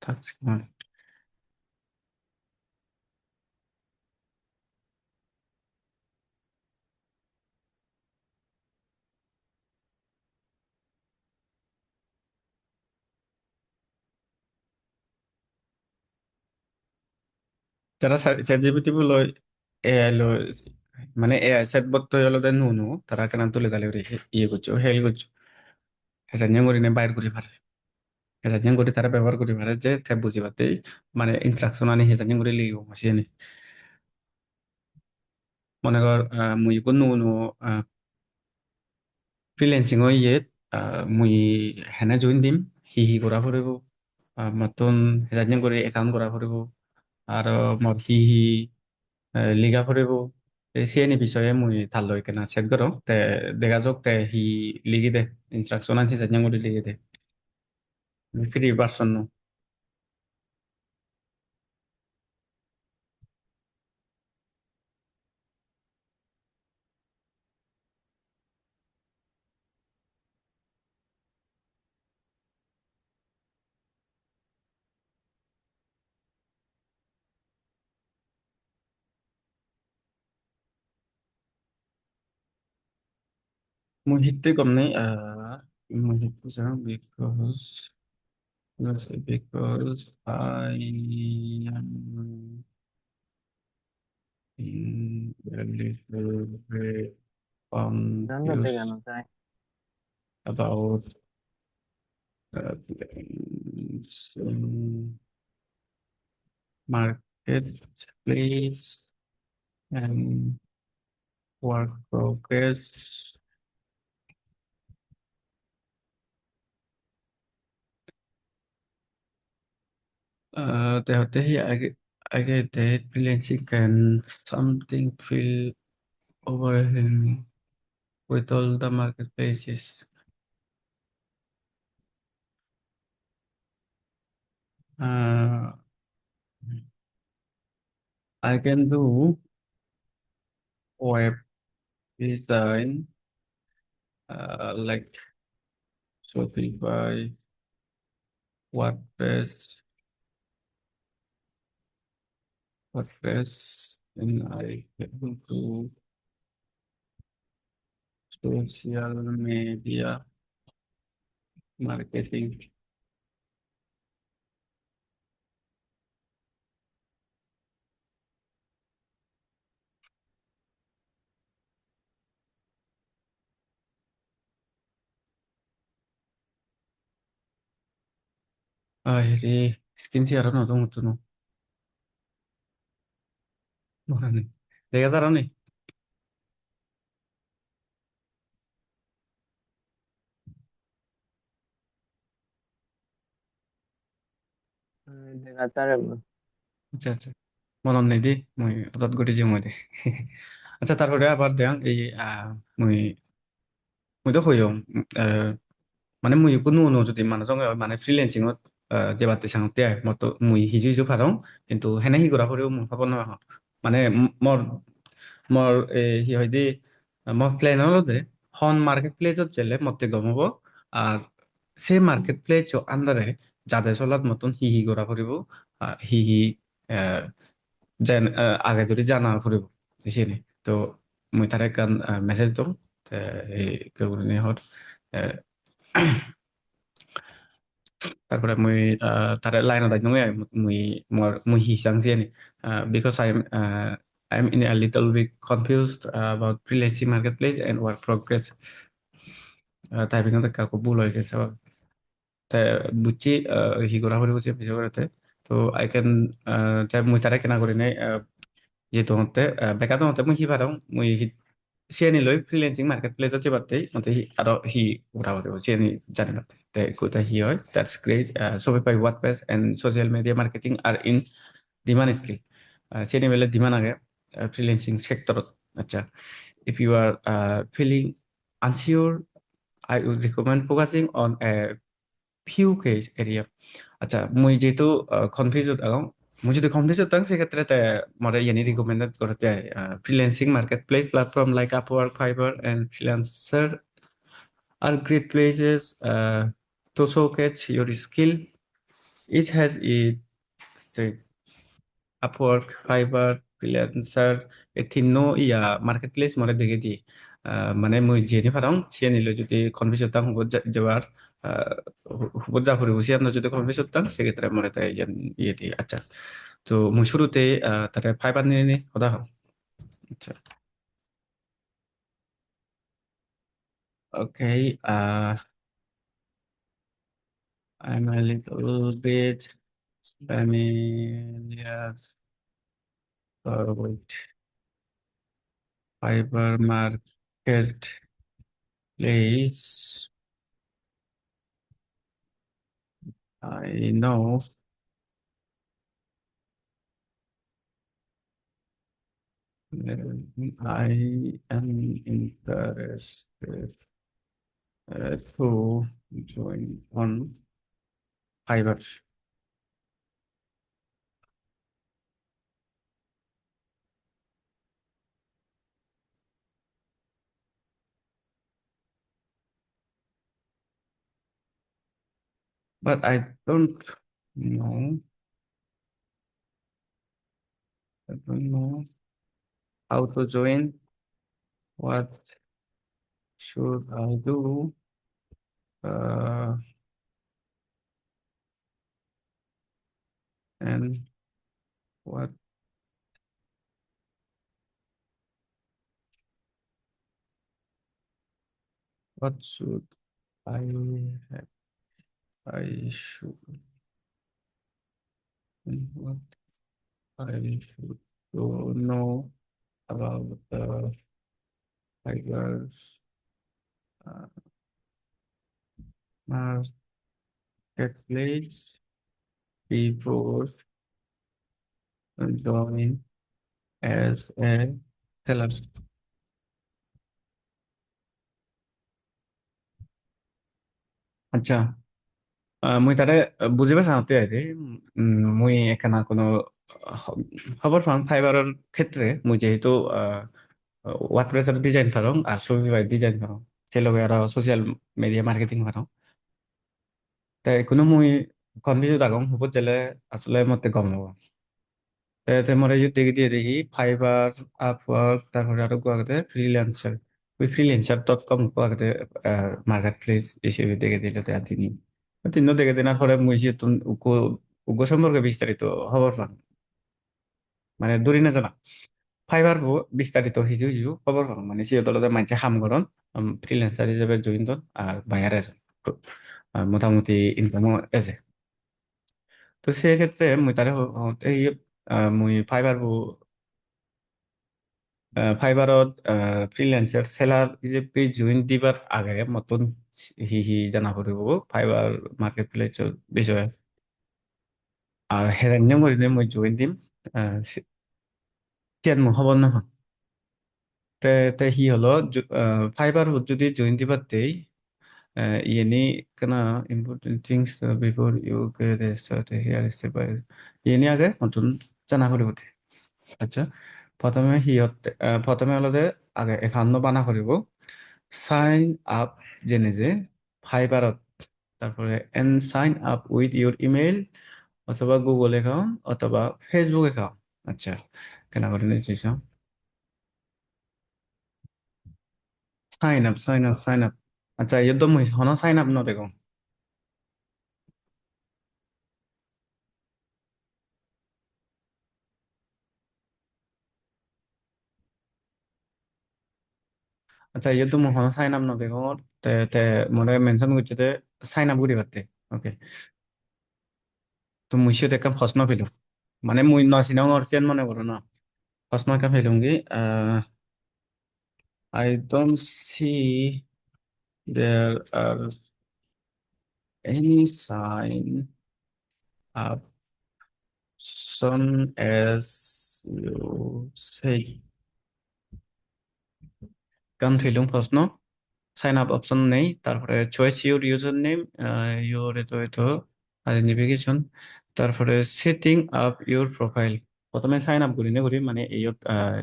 থাকছিলাম। যারা chat GPT লয়, AI লয়, মানে এআই চ্যাটবট তো হলো দেন নুনু, তারা কেন তুলে তালে ইয়ে করছো, হেল করছো, হেসান করে নে বাইর করে পারে, হেসান করে তারা ব্যবহার করে পারে যে তে বুঝি পাতে, মানে ইনস্ট্রাকশন আনি হেসান করে লিখো মাসিয়ে মনে কর মুই কোন নুনু ফ্রিল্যান্সিং ও ইয়ে মুই হেনে জইন দিম, হি করা পড়িব, মতন হেসান করে একাউন্ট করা পড়িব, আর মোর হি লিগা পড়িব, সিএনি বিষয়ে মুই তার লই কেনা সেট করো তে দেখা যাক তে হি লিখি দে, ইনস্ট্রাকশন আনছি হেসান করে লিখি দে, ফ্রি ভার্সন নো। মুই হিতে কম নেই, মুই হিতে যাও because I am a little bit জান্নাতে confused কেন যায়? about marketplace and work progress. I get that freelancing can something feel overwhelming with all the marketplaces. Uh, I can do web design, like Shopify, WordPress, and I can do social media marketing. Akhirnya skin sih ada nonton itu no, mana nih? Dia kata nih, দেখা যাবে না। আচ্ছা আচ্ছা, মনে নেই দি, মই হঠাৎ ঘটে যে মই দে। আচ্ছা তারপরে আবার দেখ এই মুই মুই তো হইও, মানে মুই কোনো নো যদি মানুষ মানে ফ্রিল্যান্সিং যে বাতি সাংতে মতো মুই হিজু হিজু ফারং, কিন্তু হেনে হি করা পরেও মুই হব নহয় হন। মানে মোর মোর হি হয় দি, মোর প্ল্যান হলো দে হন মার্কেট প্লেসত যেলে মতে গম হবো, আর সেই মার্কেট প্লেস আন্দারে যাদের চলাত মতন হি হি করা পড়িব, হি হি আহ, আগে যদি জানা পড়িব বুঝছিনি। তো মুই তার একখান মেসেজ দিম, এই কেউনি হর তারপরে মুই তারে লাইনত আই নঙে মুই মুই হিসাং Giani, because I'm in a little bit confused about freelancing marketplace and work progress. তাই বিকন্তে কাকু ভুল হয়ে গেছে, তাই বুঝছি হি করা হলে বুঝছি ভিডিও করতে। তো আই ক্যান তাই মুই তারে কেনা করি নাই, যেহেতু হতে বেকার হতে মুই হি পারং, মুই সিএনি লই ফ্রিল্যান্সিং মার্কেট প্লেসত যে বাদে মতে হি আরো হি উড়া হতে সিএনি জানি বাদে তাই কোথায় হি হয়, that's great. Shopify, WordPress and social media marketing are in demand skill. সিএনি বেলে ডিমান্ড আগে ফ্রিল্যান্সিং সেক্টরত। আচ্ছা, if you are feeling unsure, I would recommend focusing on a few case area. আচ্ছা মুই যেহেতু কনফিউজ আগাম, মুই যদি কনফিউজ হতাম সেক্ষেত্রে মরে ইয়ানি রিকমেন্ডেড করতে freelancing market place platform like Upwork, Fiverr and Freelancer are great places to showcase your skill. Each has its strength. Upwork, Fiverr, Freelancer, Ethino, marketplace more digiti. Mane mui jeni farong, sian ilo judi konfis utang hubot jawar, hubot japuri usian no judi konfis utang, sekitar more ta yan yeti acha. তো মই শুরুতে তারা fibre নিয়ে নি কথা হল আচ্ছা okay I'm a little bit familiar with fiber marketplace. I know I am interested to join on Fiverr. But I don't know, I don't know how to join. What should I do? Uh, and what what should I have? I should what I should to know about the tigers uh, marketplace before joining as a seller. আচ্ছা মুই তারে বুঝিবা চাওঁতে আইরে মুই এখানা কোনো খবর পাম ফাইবারের ক্ষেত্রে মুই যেহেতু ওয়ার্ডপ্রেসের ডিজাইন পারং আর শপিফাই ডিজাইন পারং সে লগে আর সোশ্যাল মিডিয়া মার্কেটিং পারং তাই কোনো মুই কনফিউজ আগং হুবত জেলে আসলে মতে গম হবো তে মরে যদি দেখি দিয়ে দেখি ফাইবার আপওয়ার্ক তারপরে আরো গুয়াগতে ফ্রিল্যান্সার ওই ফ্রিল্যান্সার ডট কম গুয়াগতে মার্কেট প্লেস হিসেবে দেখে দিলে তো দিনই তিন দেখে দিনার পরে মুই যে উকো উগো সম্পর্কে বিস্তারিত খবর পান মানে দূরি না জানা ফাইবার বিস্তারিত হিজু হিজু খবর পান মানে সে দলতে মানছে হাম করন ফ্রিল্যান্সার হিসেবে জয়েন দন আর বাইরে আছে মোটামুটি ইনকামও আছে তো সেক্ষেত্রে মুই তারে এই মুই ফাইবারত ফ্রিল্যান্সার সেলার যে পেজ জয়েন দিবার আগে মতন হি জানা পড়িব ফাইবার মার্কেট প্লেসের বিষয়ে আর হেরানিয়াম করিলে মই জয়েন দিম সিয়ান মই খবর নহয় তে তে হি হলো ফাইবার যদি জয়েন দিবার দেই ইয়েনি কেনা important things before you get start here step by ইয়েনি আগে নতুন জানা পড়িব আচ্ছা প্রথমে হলো যে আগে একান্ন বানা করিব সাইন আপ জেনে যে ফাইবারত তারপরে and sign up with your email অথবা গুগল অ্যাকাউন্ট অথবা ফেসবুক অ্যাকাউন্ট আচ্ছা কেনা করে নিয়েছিস সাইন আপ আচ্ছা একদম হন সাইন আপ ন দেখো আচ্ছা একদম হন সাইন আপ ন দেখো তে তে মনে মেনশন করছে তে সাইন আপ করি পারতে ওকে তো মুই সিও একটা প্রশ্ন পেলো মানে মুই নচিনাও নরচিয়ান মনে করো না প্রশ্ন একটা পেলুম কি I don't see there are any sign option as you say. কারণ ফিলুম প্রশ্ন সাইন আপ অপশন নেই তারপরে choice your user name your এতো আইডেন্টিফিকেশন তারপরে সেটিং আপ ইউর প্রোফাইল প্রথমে সাইন আপ করি না করি মানে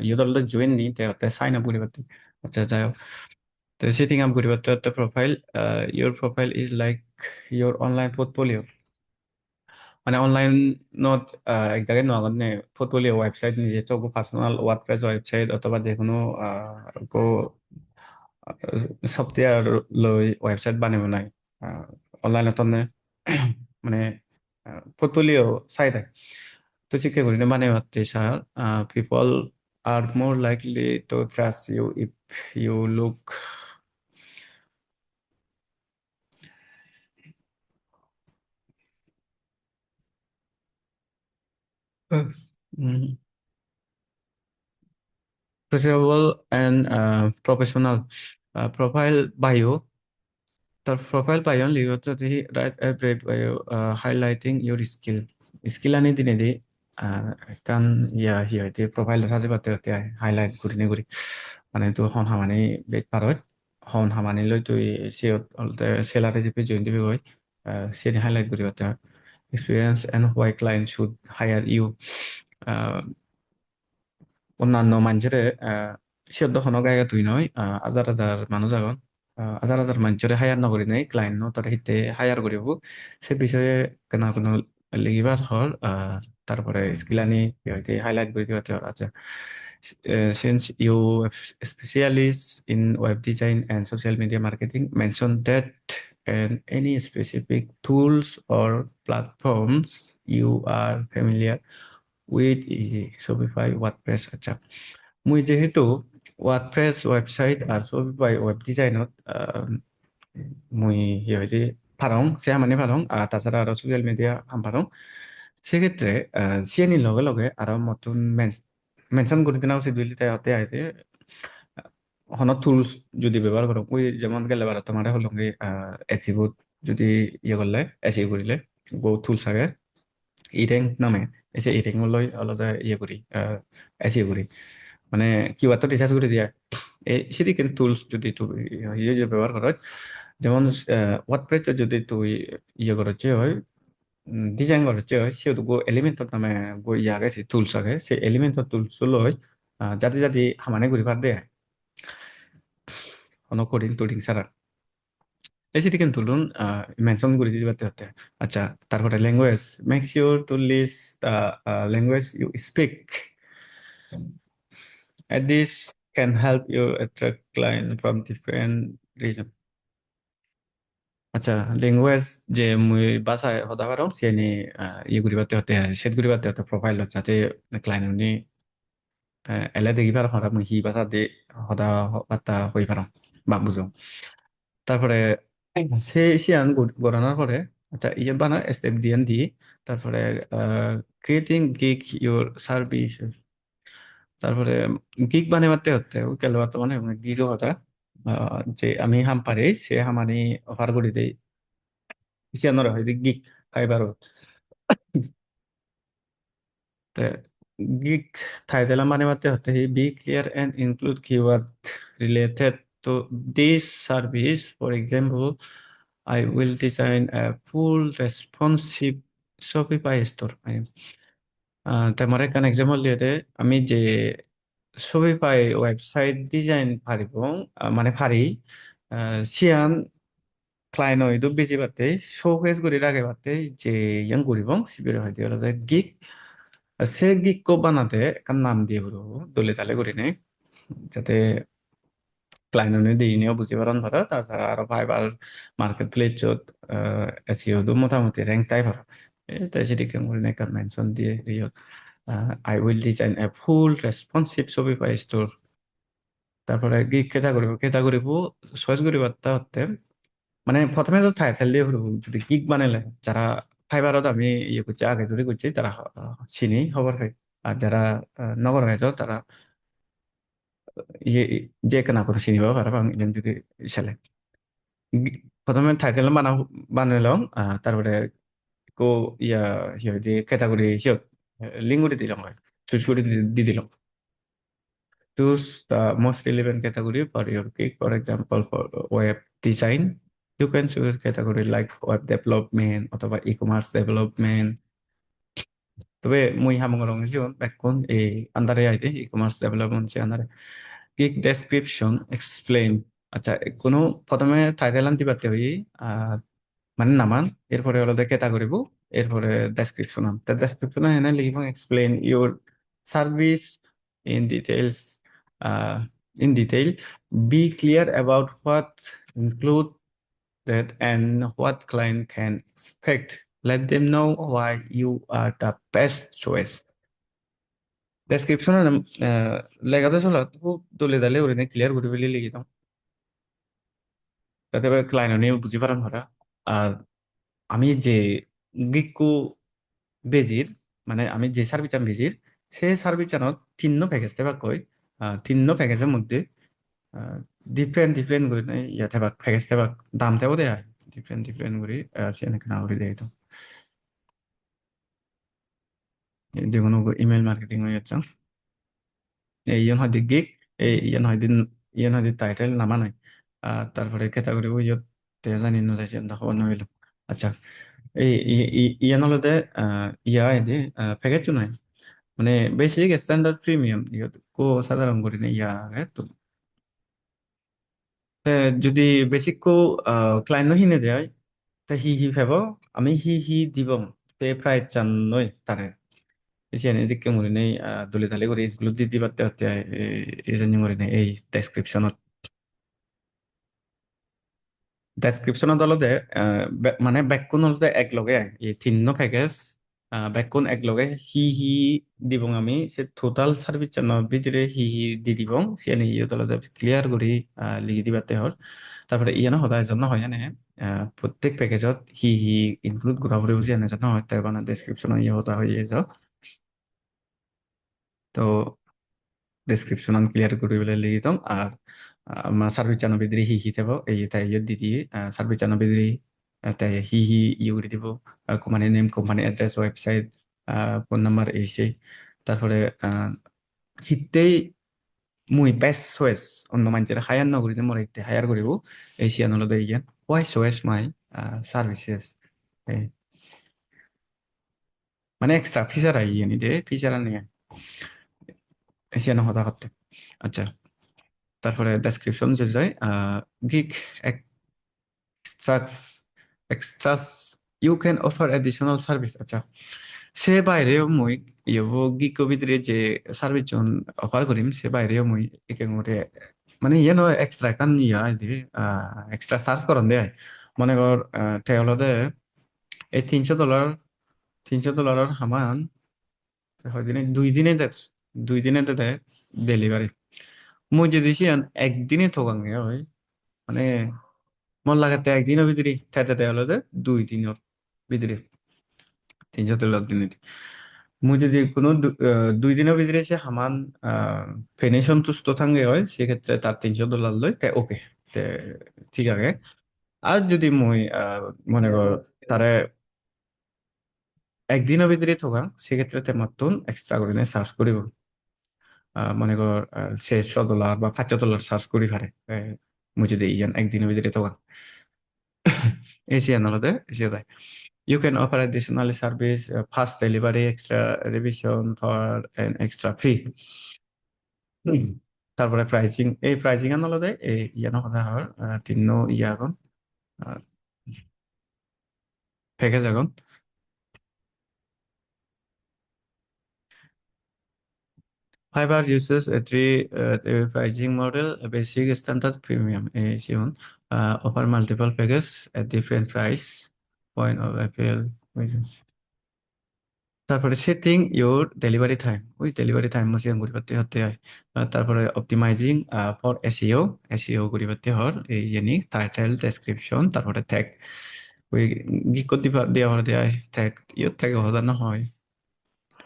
ইয়ত অলরেডি জয়েন নি তে সাইন আপ করি পারতে আচ্ছা যাই হোক তো সেটিং আপ করি পারতে profile your profile is like your online portfolio. মানে অনলাইনত এক জায়গায় নগদ নে portfolio ওয়েবসাইট নিজে চোখ পার্সোনাল ওয়ার্ডপ্রেস ওয়েবসাইট অথবা যে কোনো সফটওয়্যার লৈ ওয়েবসাইট বানিব নাই অনলাইনত মানে portfolio চাই থাকে তো শিক্ষা করি না মানে হচ্ছে sir people are more likely to trust you if you look mm, presentable and professional. Profile bio. The profile bio lihat tadi write a brief bio highlighting your skill. Skill ani dine di kan ya hiya di profile saja batte hote hai highlight kuri ne kuri. Mane tu hon hamani bet parot hon hamani lo tu se olte salary jipe join dibe goi se highlight kuri hote hai. Experience and why client should hire you. Uh, অন্যান্য মানুষের সিদ্ধ কোনো গায়ে তুই নয় হাজার হাজার মানুষ এখন হাজার হাজার মানুষের হায়ার নকরি নাই ক্লায়েন্ট তোর হিতে হায়ার করিব সে বিষয়ে কেনা কোনো লিখিবার হর তারপরে স্কিল আনি হইতে হাইলাইট করে দিতে হর আচ্ছা since you specialist in web design and social media marketing mention that and any specific tools or platforms you are familiar with easy Shopify WordPress আচ্ছা মুই যেহেতু ওয়ার্ডপ্রেস ওয়েবসাইট আর শপিফাই ওয়েব ডিজাইনত মুই হইতে পারং সে মানে পারং আর তাছাড়া আরো সোশ্যাল মিডিয়া হাম পারং সেক্ষেত্রে সিএনির লগে লগে আরো নতুন মেনশন করে দিনা উচিত বলে তাই হতে আইতে হন টুলস যদি ব্যবহার করো ওই যেমন গেলে বার তোমার হলো এচিভুত যদি ইয়ে করলে এচিভ করিলে গো টুলস আগে ইরেঙ্ক নামে এসে ইরেঙ্ক লই আলাদা ইয়ে করি এচিভ করি মানে কিওয়ার্ডটা রিসার্চ করে দিয়া এই সেদিকে টুলস যদি তুই ইয়ে যে ব্যবহার করো যেমন ওয়ার্ডপ্রেস যদি তুই ইয়ে করছে হয় ডিজাইন করছে হয় সেহেতু গো এলিমেন্টর নামে গো ইয়ে আগে সে টুলস আগে সেই এলিমেন্টর টুলস লই যাতে যাতে হামানে ঘুরি পার দেয় কোনো কোডিং টোডিং ছাড়া এই সেদিকে তুলুন মেনশন করে দিতে পারতে হতে আচ্ছা তারপরে language make sure to list language you speak and this can help you attract client from different region আচ্ছা ল্যাঙ্গুয়েজ যে মুই ভাষায় হতা পারো সে নি ইয়ে করি পারতে হতে সেট করি পারতে হতে প্রোফাইল যাতে ক্লায়েন্ট নি এলে দেখি পারো হঠাৎ মুই হি ভাষা দিয়ে হতা বার্তা হই পারো বা বুঝো তারপরে সে সিয়ান গড়ানোর পরে আচ্ছা ইয়ে বানা স্টেপ দিয়ান দি তারপরে ক্রিয়েটিং গিগ ইউর সার্ভিস তারপরে গিগ বানাতে হতে ওই কেন বর্তমানে গিগ কথা যে আমি হাম পারি সে হামানি অফার করে দেই সিয়ানোর হয় গিগ ফাইবার gig title মানে হতে হি be clear and include keyword related to this service. For example, I will design a full responsive Shopify store. তেমন একটা এক্সাম্পল দিয়ে দে আমি যে Shopify ওয়েবসাইট ডিজাইন পারিব মানে পারি সিয়ান ক্লায়েন্ট হয়তো বেশি পাতে শোকেস করে রাখে পাতে যে ইয়াং করিব সিবির হয়তো গিগ সে গিগ কো বানাতে একটা নাম দিয়ে হলো দলে তালে করে নেই যাতে ক্লায়েন্ট দিয়ে নিয়েও বুঝতে পারেন ধরো তাছাড়া আরো ফাইবার মার্কেট প্লেস যত এসিও তো মোটামুটি র্যাঙ্ক তাই ভরা তাই সেদিকে করে নেই একটা মেনশন দিয়ে রিয়ত I will design a full responsive Shopify store তারপরে গিগ কেটা করিব চয়েস করিব হতে মানে প্রথমে তো টাইটেল দিয়ে হলো যদি গিগ বানাইলে যারা ফাইবারত আমি ইয়ে করছি আগে যদি করছি তারা চিনি খবর পাই আর যারা নগর হয়েছে তারা ইয়ে যে কেনা করে চিনিব পারবা ইজন যদি চালে প্রথমে টাইটেল বানাইলাম তারপরে কো ইয়া ইয়ে দিয়ে ক্যাটাগরি সিয়ত লিঙ্ক করে দিলাম হয় চুজ করে দি দিলাম choose the most relevant category for your gig. For example, for web design, you can choose category like web development অথবা e-commerce development. তবে মুই হামগরং জিওন বেকন এই আন্ডারে আইতে e-commerce development সে আন্ডারে gig description explain আচ্ছা কোনো প্রথমে টাইটেল আনতে পারতে হই মানে নামান এরপরে হলো ক্যাটাগরি বুক এরপরে ডেসক্রিপশন তা ডেসক্রিপশন এনে লিখব explain your service in details in detail be clear about what include that and what client can expect. Let them know why you are the best choice. ডেসক্রিপশনে লেখাতে চলা খুব দলে দালে ওরে ক্লিয়ার করে ফেলি লিখি দাও যাতে ক্লায়েন্ট নিয়ে বুঝি পারান ধরা আর আমি যে গিকু বেজির মানে আমি যে সার্ভিস চান বেজির সেই সার্ভিস চানত তিন্ন প্যাকেজ থেবা কই তিন্ন প্যাকেজের মধ্যে ডিফারেন্ট ডিফারেন্ট করে ইয়া থেবা প্যাকেজ থেবা দাম থেবা দেয়া ডিফারেন্ট ডিফারেন্ট করে সেখানে না করে দেয় তো যে কোনো ইমেল মার্কেটিং হয়ে যাচ্ছে ইয়ন হয়তো গিগ ইয়ন হয়তো টাইটেল নামা নাই তারপরে ক্যাটাগরি ইয়ত তে জানি না যাইছে দেখো নইল আচ্ছা ইয়ান হলতে ইয়া এদি প্যাকেজ নাই মানে বেসিক স্ট্যান্ডার্ড প্রিমিয়াম ইয়ত কো সাধারণ করে ইয়া তো যদি বেসিক কো ক্লায়েন্ট হিনে দেয় তা হি ফেব আমি হি দিব তে প্রায় চান নয় তারে এসিয়ান এদিকে মনে নেই দলে দালে করে এগুলো দিয়ে দিবার হতে এই জন্য মনে নেই এই ডেসক্রিপশনত ডেসক্রিপশনত হলতে মানে বেককুন হলতে একলগে এই তিন্ন প্যাকেজ বেককুন একলগে হি দিব আমি সে টোটাল সার্ভিস চান ভিতরে হি দি দিব সিয়ানি ইয়ে তলতে ক্লিয়ার করি লিখি দিবাতে হল তারপরে ইয়ানো সদায় জন্য হয় এনে প্রত্যেক প্যাকেজত হি ইনক্লুড করা করে বুঝি এনে জন্য হয় তার মানে ডেসক্রিপশন ইয়ে হতা হয়ে যাও তো ডেসক্রিপশন ক্লিয়ার করে বলে লিখি দম আর সার্ভিস চানো বিদ্রি হি থাকবো এই তাই ইয়ে দিদি সার্ভিস চানো বিদ্রি তাই হি ইয়ে করে দিব company name company address website phone number এই সেই তারপরে হিতেই মুই বেস্ট চয়েস অন্য মানুষের হায়ার নগরীতে মোর হিতে হায়ার করিব এই সিয়ান হলো দেই ইয়ান ওয়াই চয়েস মাই সার্ভিসেস মানে এক্সট্রা ফিচার আই ইয়ানি দে ফিচার আনি সিয়ান হতা করতে আচ্ছা তারপরে ডেসক্রিপশন যে যায় gig extras extras you can offer additional service আচ্ছা সে বাইরেও মুই ইয়বো গিগ ভিতরে যে সার্ভিস জন অফার করিম সে বাইরেও মুই একে মরে মানে ইয়ে নয় এক্সট্রা কান ইয়া দি এক্সট্রা চার্জ করন দে মনে কর তেওলদে এই $300 হামান হয় দিনে 2 দিনে দে 2 দিনে দে ডেলিভারি মুই যদি একদিনে থকাঙ্গে হয় মানে মন লাগাতে একদিনের ভিতরে ঠাইতে হলো যে 2 দিনের ভিতরে $300 মুই যদি কোনো 2 দিনের ভিতরে সে হামান ফেনে সন্তুষ্ট থাঙ্গে হয় সেক্ষেত্রে তার $300 লই তাই ওকে ঠিক আছে আর যদি মুই মনে কর তারে একদিনের ভিতরে থকা সেক্ষেত্রে তে মাত্র এক্সট্রা করে চার্জ করিব মনে কর $600 বা $500 চার্জ করি পারে মুই যদি ইয়ান একদিনের ভিতরে থকা এসিয়ান হলো দে Asia You can offer additional service, fast delivery, extra revision for an extra fee. হুম। তারপরে প্রাইসিং এই প্রাইসিং এর হলো এই ইয়ানো কথা হয় তিন ইয়া এখন প্যাকেজ এখন Fiverr uses a three pricing model, a basic, standard, premium. Sion offer multiple packages at different price point of appeal. তারপরে সেটিং ইউর ডেলিভারি টাইম ওই ডেলিভারি টাইম মধ্যে ঘুরি পাতে হতে হয় তারপরে অপটিমাইজিং ফর এসইও ঘুরি পাতে হর এই জানি টাইটেল ডেসক্রিপশন তারপরে ট্যাগ ওই গিক দিবা দেওয়া হর দেয় ট্যাগ ইয়ে ট্যাগ হদানো হয়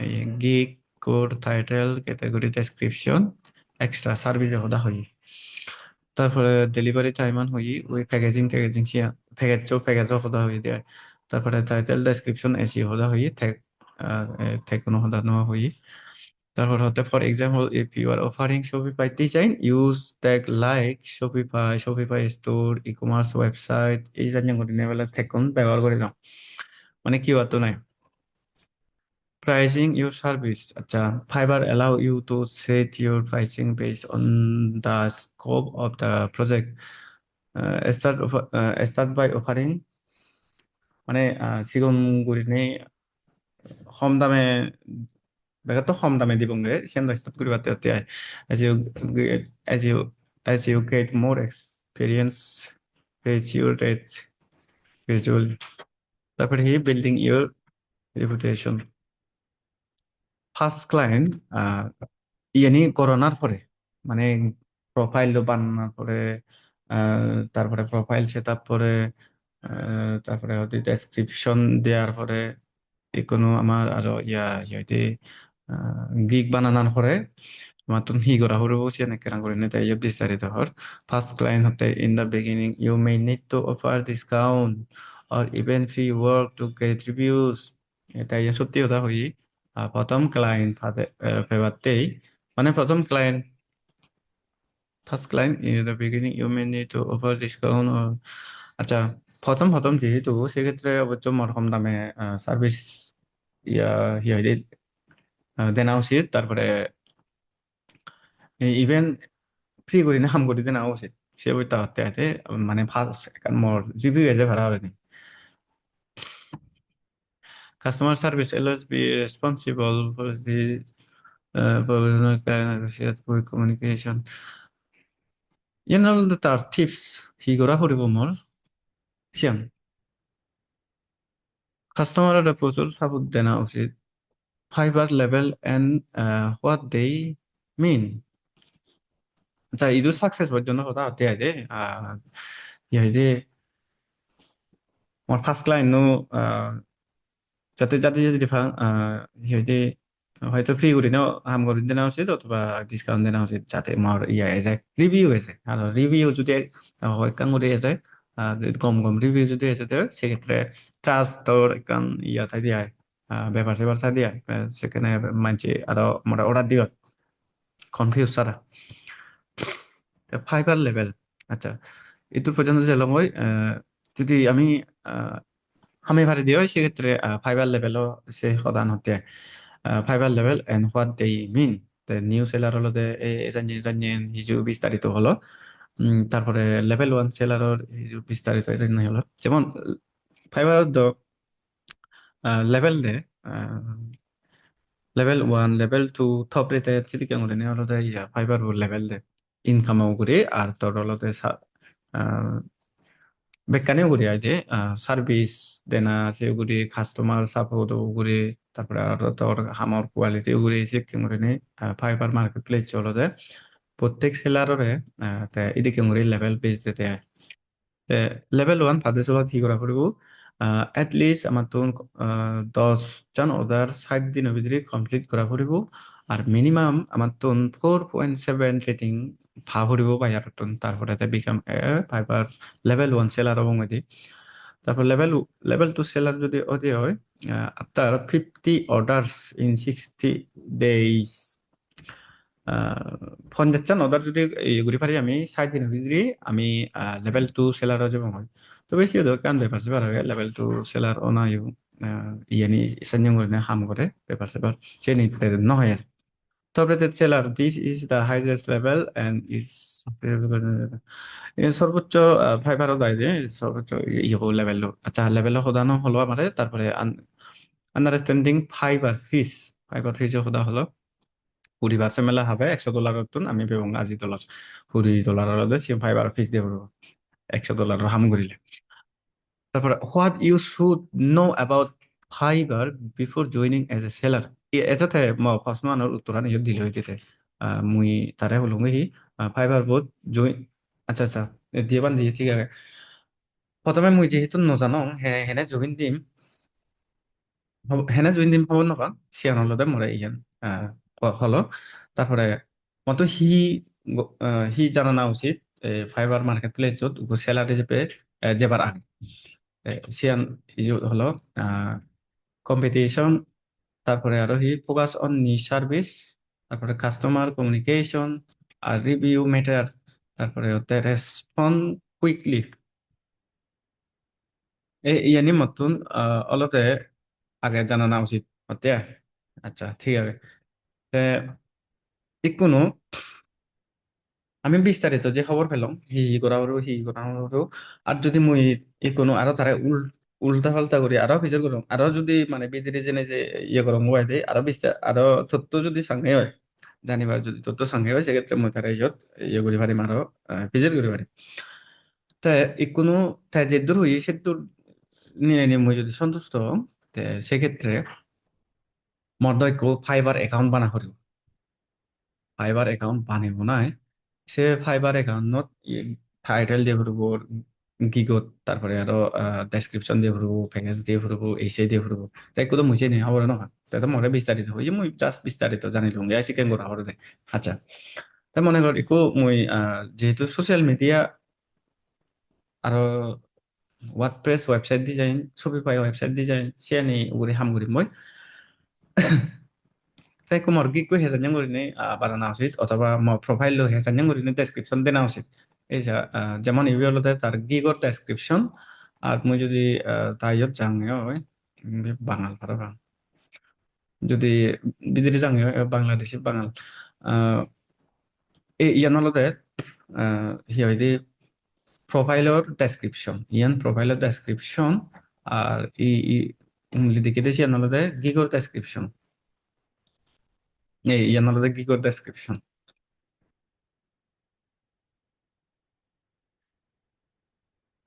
এই gig code title category description extra service হদা হয় তারপরে ডেলিভারি টাইমান হই ওই প্যাকেজিং সিয়া প্যাকেজ হদা হই দেয় তারপরে টাইটেল ডেসক্রিপশন এসি হদা হই ট্যাগ কোনো হদা নেওয়া হই তারপর হতে for example if you are offering Shopify design use tag like Shopify store e commerce website এই জাতীয় করে নেবেলা ট্যাগ কোন ব্যবহার করে নাও মানে কি হতো নাই Pricing your service. Acha, Fiverr allow you to set your pricing based on the scope of the project. Start by offering মানে সিগুন গুৰিনে কম দামে বেগাতো কম দামে দিবংগে সেম স্টার্ট করি বাতে হতে as you get as you as you get more experience as you rate visual তারপরে he building your reputation first client ইয়ানি করোনার পরে মানে প্রোফাইল বানানোর পরে তারপরে প্রোফাইল সেট আপ করে তারপরে হয়তো ডেসক্রিপশন দেওয়ার পরে কোনো আমার আরো ইয়া গিগ বানানোর পরে আমার তুমি হি করা হরবো সে নাকি রাং করে নিতে ইয়ে বিস্তারিত হর ফার্স্ট ক্লায়েন্ট হতে in the beginning you may need to offer discount or even free work to get reviews এটা ইয়ে সত্যি কথা হই প্রথম ক্লায়েন্ট ফেবারতেই মানে প্রথম client first client in the beginning you may need to offer discount আচ্ছা প্রথম প্রথম যেহেতু সেক্ষেত্রে অবশ্য মরকম দামে সার্ভিস ইয়া ইয়া দেনা উচিত তারপরে ইভেন ফ্রি করে না হাম করে দেনা উচিত সে বই তাহতে হাতে মানে ফার্স্ট মর রিভিউ এজে ভাড়া হবে customer service always be responsible for the professional negotiate with communication general তার tips হিগরা হরিব মোর সিয়াম কাস্টমারের প্রচুর সাপোর্ট দেনা উচিত Fiverr level and what they mean 자 이도 success হওয়ার জন্য কথা হতে হয় ইয়ে আমার ফার্স্ট ক্লায়েন্ট নো যাতে যাতে যদি সিহঁতে হয়তো ফ্ৰী কৰি দিও কাম কৰি দেনা উচিত অথবা ডিসকাউন্ট দেনা উচিত যাতে মোৰ ইয়া এসে রিভিউ এসে আর রিভিউ যদি হয় কাম করে এসে যদি কম কম রিভিউ যদি এসে তো সেক্ষেত্রে ট্রাস্ট তোর কান ইয়া থাই দিয়া ব্যাপার স্যাপার থাই দিয়া সেখানে মানছে আরো মোরা অর্ডার দিও কনফিউজ ছাড়া ফাইবার লেভেল আচ্ছা এটুর পর্যন্ত যেলাম ওই যদি আমি হামে ভারে দিও সেক্ষেত্রে ফাইবার লেভেলও সে সদান হতে Fiverr level and what they mean new seller হলো জানিয়ে জানিয়ে হিজু বিস্তারিত হলো তারপরে লেভেল ওয়ান সেলারর হিজু বিস্তারিত জানিয়ে হলো যেমন ফাইবার লেভেল দে লেভেল ওয়ান লেভেল টু থপ রেতে চিদিকে মনে হলো ফাইবার লেভেল দে ইনকামও করে আর তোর হলো বেকানেও করি আইদে সার্ভিস দেনা সেগুলি কাস্টমার সাপোর্ট ওগুলি তারপরে আর তোর হামর কোয়ালিটি ওগুলি শিক্ষা করে নি ফাইবার মার্কেট প্লেস চলো যে প্রত্যেক সেলাররে এদিকে করে লেভেল পেজ দিতে হয় লেভেল ওয়ান ফাদে চলা কি করা করব এটলিস্ট আমার তো 10 জন অর্ডার 60 দিনের ভিতরে কমপ্লিট করা করব আর মিনিমাম আমার তো 4.7 রেটিং ভা করব বাইয়ার তারপরে become Fiverr level one seller এবং তারপর লেভেল টু সেলার যদি ওদের হয় আফটার 50 অর্ডার্স ইন 60 ডেজ 50জন অর্ডার যদি ঘুরে পারি আমি 60 দিনের ভিতরে আমি লেভেল টু সেলার যাব হয় তো বেশি হতো কান পেপার সেপার হয় লেভেল টু সেলার অনায়ু ইয়ানি সানজং করে হাম করে পেপার সেপার সে নিতে নহয় আছে তবে seller this is the highest level and it's সর্বোচ্চ ফাইবারও দেয় যে সর্বোচ্চ ইয়ে লেভেল আচ্ছা লেভেল সদানো হলো আমাদের তারপরে আন্ডারস্ট্যান্ডিং ফাইবার ফিস সদা হলো পরিভাষা মেলা হবে $100 তুন আমি বেবং আজি ডলার $20 আলাদা সে ফাইবার ফিস দিয়ে পড়বো $100 হাম করিলে তারপরে what you should know about Fiverr before joining as a seller এটাতে প্রশ্ন আনার উত্তর আনি দিলে হইতে মুই তারে হলো ফাইবার বহুত জইন আচ্ছা আচ্ছা দিয়ে বান দিয়ে ঠিক আছে প্রথমে মুই যেহেতু নজানো হেনে জইন দিম হেনে জইন দিম হব নকা সিয়ানলতে মরে ইয়ান হলো তারপরে মতো হি জানা উচিত ফাইবার মার্কেট প্লেসত সেলার হিসেবে যেবার আগে সিয়ান ইজু হলো কম্পিটিশন তারপরে আরো ফোকাস অন নিশ সার্ভিস তারপরে কাস্টমার কমিউনিকেশন আর রিভিউ ম্যাটার তারপরে হতে রেসপন্ড কুইকলি ইয়ানি মতন অলতে আগে জানা উচিত হতে আচ্ছা ঠিক আছে ইকোনো আমি বিস্তারিত যে খবর পেলাম হি করা হলো হি করা হলো আর যদি মুই ইকোনো আরো তারা উল্টা পাল্টা করি আরো ফিচার করুম আরো যদি মানে বিদেরি জেনে যে ইয়ে করুম মোবাইল দিয়ে আরো বিস্তার আরো তথ্য যদি সঙ্গে হয় জানিবার যদি তথ্য সঙ্গে হয় সেক্ষেত্রে মই তারা ইয়ত ইয়ে করি পারিম আরো ফিচার করি পারি তা কোনো তাই যে দূর হই সে দূর নিয়ে নিয়ে মই যদি সন্তুষ্ট হম তে সেক্ষেত্রে মর্দয় ফাইবার অ্যাকাউন্ট বানা করিব ফাইবার অ্যাকাউন্ট বানিব নাই সে ফাইবার অ্যাকাউন্টত টাইটেল দিয়ে ফুরবো গিগত তারপরে আরো ডেসক্রিপশন দিয়ে ফুরবো প্যাকেজ দিয়ে ফুরবো এই দিয়ে ফুরবো তাই কোনো মুছে নিয়ে হবো না তাই তো মনে বিস্তারিত হই মুই জাস্ট বিস্তারিত জানি লুঙ্গি আই চিকেন করা হরে দে আচ্ছা তাই মনে কর ইকো মুই যেহেতু সোশ্যাল মিডিয়া আরো WordPress website design Shopify website design সে নিয়ে উগরে হাম করি মই তাই ko morgi ko hesan yang urini বানানো উচিত অথবা প্রোফাইল লো হেসান yang urini ডেসক্রিপশন দেনা উচিত এই যে যেমন ইউ হলো তার গিগর ডেসক্রিপশন আর মুই যদি তাইয়ত জাঙ্গে হয় বাঙাল পারা বাং যদি বিদেরি জাঙ্গে হয় বাংলাদেশি বাঙাল আহ, এই ইয়ান হলো হি হইদি প্রোফাইলর ডেসক্রিপশন ইয়ান প্রোফাইলর ডেসক্রিপশন আর ই লিদিকে দেশি ইয়ান হলো গিগর ডেসক্রিপশন এই ইয়ান হলো গিগর ডেসক্রিপশন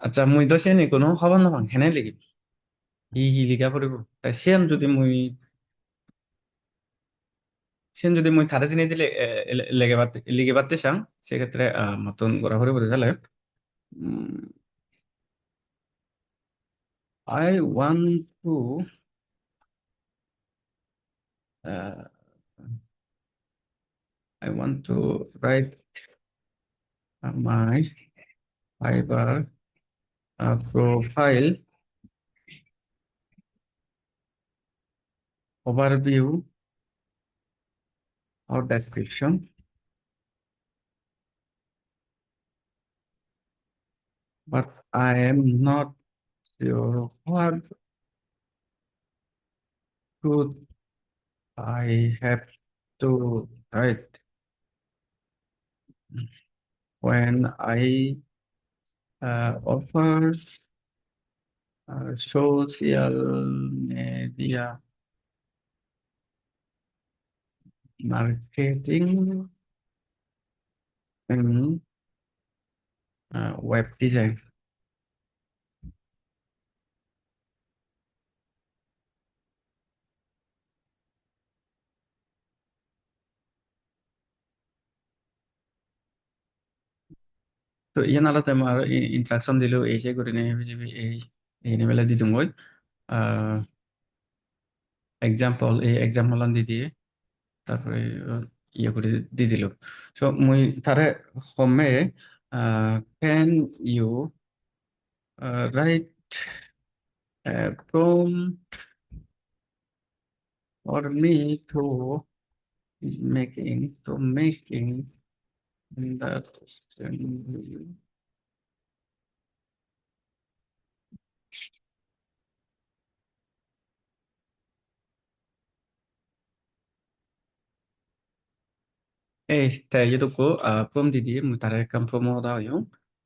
আচ্ছা মুই তো সেনে কোনো খবর নাপাং হেনে লিখিম হি লিখা পড়িব তাই সেন যদি মুই থারে দিনে দিলে লিখে পারতে চাং সেক্ষেত্রে মতন করা পড়িব তাহলে I want to I want to write my Fiverr profile overview or description, but I am not sure what should I have to write when I offer social media marketing and web design. তো ইয়ান আলাদা আমার interaction দিলেও এই যে করে নেই এই নেবেলা দিতে মই এক্সাম্পল দি দিয়ে তারপরে ইয়ে করে দিয়ে দিল সো মুই তারে হোমে can you write prompt for me to making that tayo itu ko prom di dia mutare kam promo da yo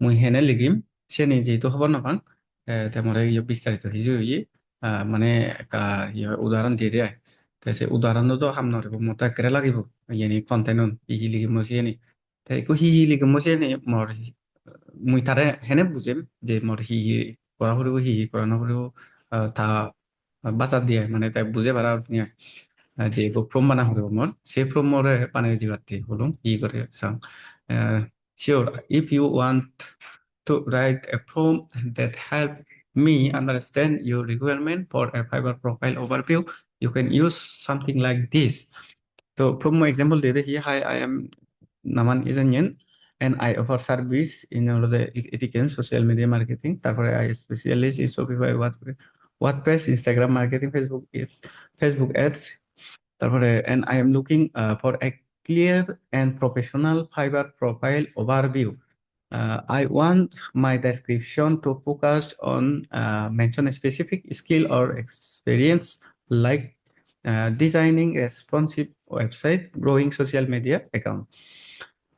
muy hene ligim seni যেহেতু খবর না পান তেমরে ইয়ে বিস্তারিত হিজু ইয়ে মানে কা ইয়ে উদাহরণ দিয়ে দেয় তাই সে উদাহরণ তো হাম নরে মতা করে লাগিব ইয়ানি কন্টেন্ট ই লিগিম মসিয়ানি তাই কো হি লিগিম মসিয়ানি মর মুই তারে হেনে বুঝেম যে মর করা হরিব করা না হরিব তা বাঁচা দিয়ে মানে তাই বুঝে পারা যে ফ্রম বানা হরিব মর সে ফ্রম মরে বানিয়ে দিবাতে হলুম করে সাং sure if you want to write a prompt that help me understand your requirement for a fiber profile overview you can use something like this so from my example dede here hi I am Naman Izanyan and I offer service in all the ethical social media marketing তারপরে I specialize in Shopify WordPress Instagram marketing Facebook ads তারপরে and I am looking for a clear and professional fiber profile overview. I want my description to focus on mention a specific skill or experience like designing a responsive website, growing social media account.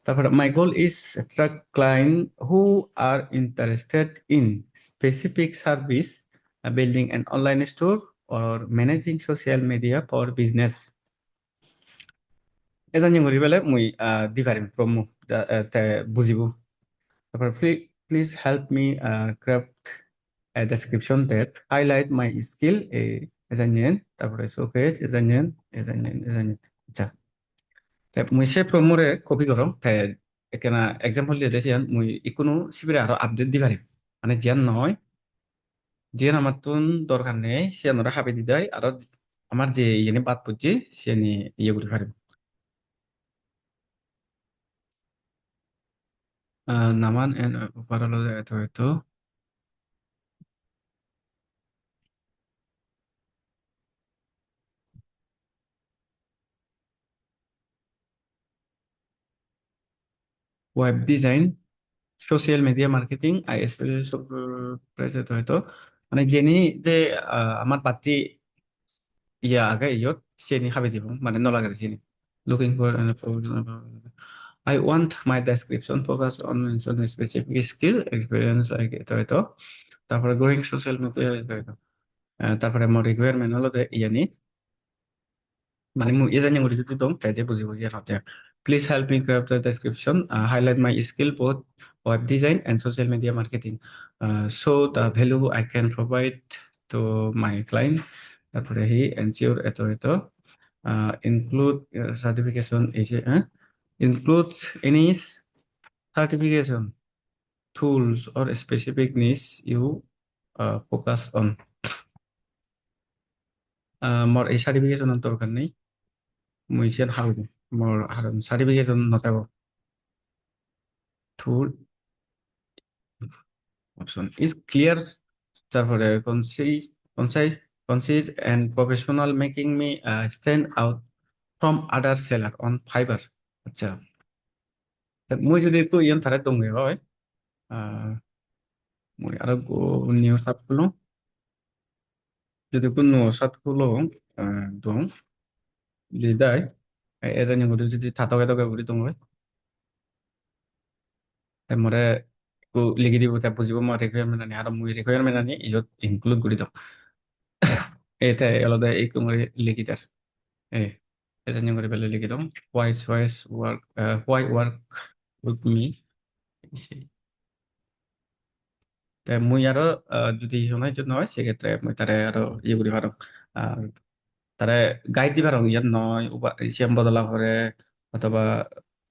তারপরে my goal is attract clients who are interested in specific service building an online store, or managing social media for business. Ejan yang ngori bele mui di parim promo te bujibu. Tapor please help me craft a description that highlight my skill. Ejan yen. Tapor okay. Ejan yen. Ejan yen. Ejan yen. Acha. Te mui se promo re copy korong. Te ekena example দিয়ে দেন মুই Econo শিবিরে আরো update দি পারিম মানে জিয়ান নহয় জিয়ান আমার তুন দরকার নেই সে আমরা হাবি দি দেয় আর আমার যে ইয়ে বাদ বুঝছি সে নিয়ে ইয়ে করতে পারিম নামান এন্ড ওভারঅল এত এত web design social media marketing ISP সব প্রাইস এত হয়তো মানে জেনি যে আমার বাতি ইয়া আগে ইয়ত সে নিয়ে হাবি দিব মানে নলাগে সে looking for an I want my description focus on mention specific skill experience like ito তারপরে growing social media ito তারপরে আমার requirement হলো যে ইয়ানি মানে মু ইয়ে জানি ngori যদি দম তাই যে বুঝি বুঝি হতে please help me craft the description highlight my skill both web design and social media marketing so the value I can provide to my client তারপরে he ensure ito include certification is includes any certification tools or specific niche you focus on more a certification on দরকার নেই মুই Sen Harun more Harun certification নতাব tool option is clear তারপরে concise concise and professional making me stand out from other seller on Fiverr আচ্ছা মুই যদি একটু ইয়ান তারে দঙ্গে হয় আহ মুই আরো নিউ সাত খুলো যদি কোনো সাত খুলো দং দিদাই এজনী গুলি যদি থাতকে তকে গুলি দং হয় মরে কো লিখি দিব তা বুঝিব মই রিকোয়ারমেন্ট আনি আর মুই রিকোয়ারমেন্ট আনি ইয়ত ইনক্লুড করি দাও এটা আলাদা এই কোমরে লিখি তার এ এজনী করে বেলে লিখি দাও why work with me মুই আরো যদি শোনার জন্য হয় সেক্ষেত্রে মুই তারে আরো ইয়ে করি পারো তারা গাইড দিবার ইয়াত নয় সিয়াম বদলা করে অথবা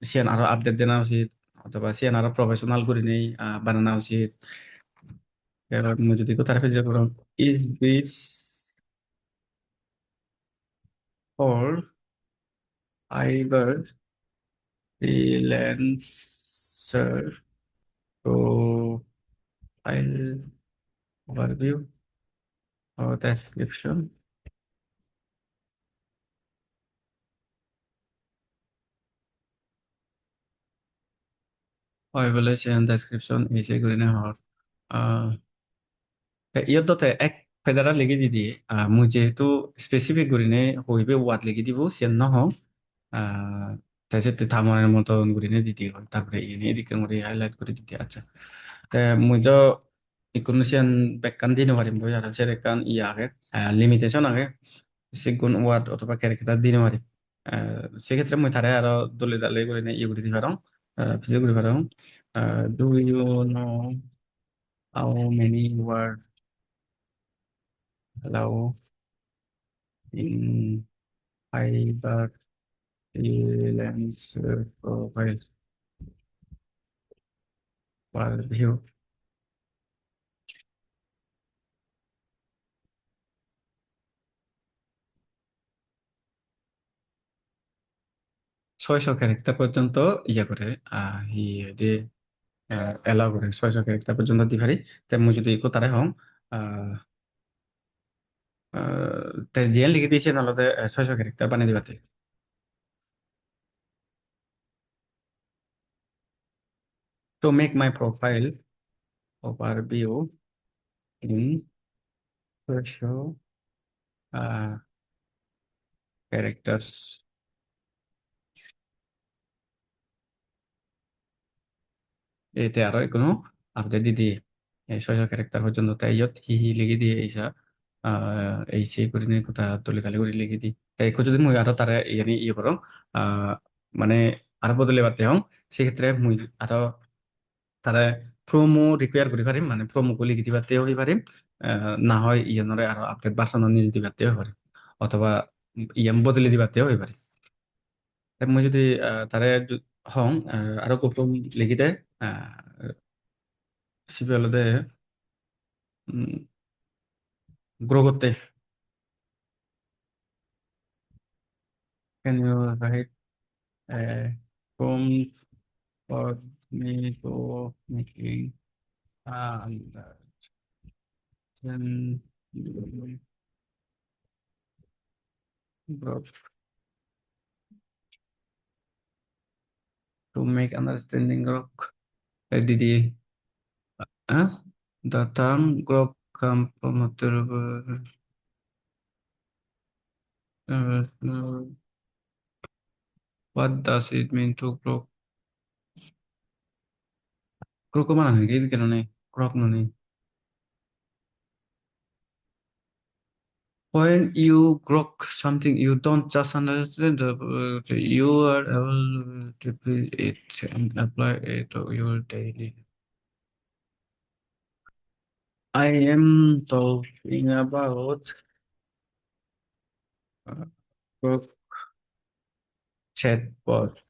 সিয়ান আরো আপডেট দেনা উচিত অথবা সিয়ান আরো প্রফেশনাল করে নেই বানানো উচিত এবার মুই যদি তার ফেলে করো is this for Fiverr freelancer profile overview ও ডেসক্রিপশন হয় বলে সিয়ান ডেসক্রিপশন এসে করে নেওয়া হয় ইয়তে এক ফেদারা লেগে দি দিয়ে মুই যেহেতু স্পেসিফিক করিনে হইবে ওয়াট লেগে দিব সেন নহং তাই সে থামনের মতন করিনে দিতে হয় তারপরে এনে এদিকে করে হাইলাইট করে দিতে আচ্ছা মুই তো ইকোনমিশিয়ান বেকান দিনে পারিম বই আর সেরেকান ইয়া আগে লিমিটেশন আগে সেগুন ওয়াট অথবা ক্যারেক্টার দিনে পারিম সেক্ষেত্রে মুই তারে আরো দলে দালে করে ইয়ে করে দিতে পারো ভিজে করে পারো do you know how many word allow in Fiverr freelancer profile per view 600 character পর্যন্ত ইয়া করে ইয়ে দিয়ে এলাও করে 600 ক্যারেক্টার পর্যন্ত দি পারি তাই মুই যদি ইকো তারে হং আহ তাই জিয়ান লিখে দিয়েছে নাহলে 600 ক্যারেক্টার বানিয়ে দিবাতে to make my profile overview in 600 uh, characters এতে আরো কোনো আপডেট দিদি এই 600 ক্যারেক্টার পর্যন্ত তাই ইয়ত হি হি লিখি দিয়ে এইসা এই সেই করে নিয়ে কথা তুলি তালি করে লিখি দিই তাই যদি মুই আরো তারা ইয়ানি ইয়ে করো আহ মানে আরো বদলে বাড়তে হম সেক্ষেত্রে মুই আরো তারা প্রোমো রিকোয়ার করি পারিম মানে প্রোমো গুলি লিখে দিবাতেও হই পারিম না হয় ইয়ানরে আরো আপডেট বার্সন নিয়ে দিবাতেও হই পারে অথবা ইয়াম বদলে দিবাতেও হই পারে তাই মুই যদি তারে হং আরো প্রোম লিখি দেয় সিপিএলতে গ্রো করতে can you write a prompt for me to making then growth to make understanding growth DD huh? The term growth come from what does it mean to grow grow ko mana ni gitu kan nih growth nih when you grok something, you don't just understand you are able to feel it and apply it to your daily. I am talking about uh, grok chatbot.